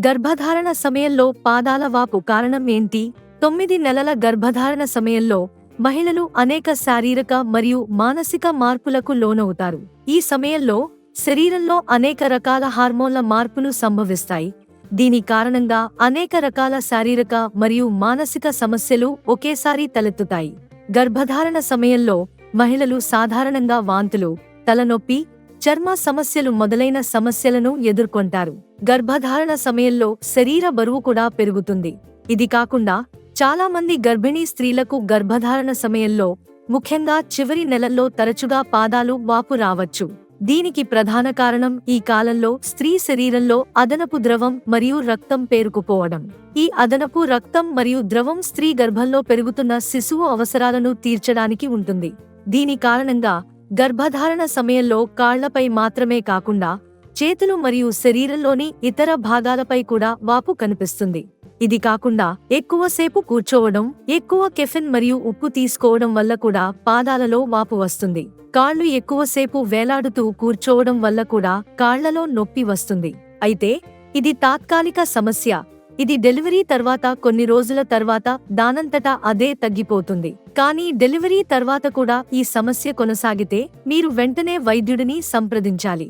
గర్భధారణ సమయంలో పాదాల వాపు కారణం ఏంటి? 9 నెలల గర్భధారణ సమయంలో మహిళలు అనేక శారీరక మరియు మానసిక మార్పులకు లోనవుతారు. ఈ సమయంలో శరీరంలో అనేక రకాల హార్మోన్ల మార్పులు సంభవిస్తాయి. దీని కారణంగా అనేక రకాల శారీరక మరియు మానసిక సమస్యలు ఒకేసారి తలెత్తుతాయి. గర్భధారణ సమయంలో మహిళలు సాధారణంగా వాంతులు, తలనొప్పి, చర్మ సమస్యలు మొదలైన సమస్యలను ఎదుర్కొంటారు. గర్భధారణ సమయంలో శరీర బరువు కూడా పెరుగుతుంది. ఇది కాకుండా చాలా మంది గర్భిణీ స్త్రీలకు గర్భధారణ సమయంలో, ముఖ్యంగా చివరి నెలల్లో తరచుగా పాదాలు వాపు రావచ్చు. దీనికి ప్రధాన కారణం ఈ కాలంలో స్త్రీ శరీరంలో అదనపు ద్రవం మరియు రక్తం పేరుకుపోవడం. ఈ అదనపు రక్తం మరియు ద్రవం స్త్రీ గర్భంలో పెరుగుతున్న శిశువు అవసరాలను తీర్చడానికి ఉంటుంది. దీని కారణంగా గర్భధారణ సమయంలో కాళ్లపై మాత్రమే కాకుండా చేతులు మరియు శరీరంలోని ఇతర భాగాలపై కూడా వాపు కనిపిస్తుంది. ఇది కాకుండా ఎక్కువసేపు కూర్చోవడం, ఎక్కువ కెఫిన్ మరియు ఉప్పు తీసుకోవడం వల్ల కూడా పాదాలలో వాపు వస్తుంది. కాళ్లు ఎక్కువసేపు వేలాడుతూ కూర్చోవడం వల్ల కూడా కాళ్లలో నొప్పి వస్తుంది. అయితే ఇది తాత్కాలిక సమస్య. ఇది డెలివరీ తర్వాత కొన్ని రోజుల తర్వాత దానంతటా అదే తగ్గిపోతుంది. కానీ డెలివరీ తర్వాత కూడా ఈ సమస్య కొనసాగితే మీరు వెంటనే వైద్యుడిని సంప్రదించాలి.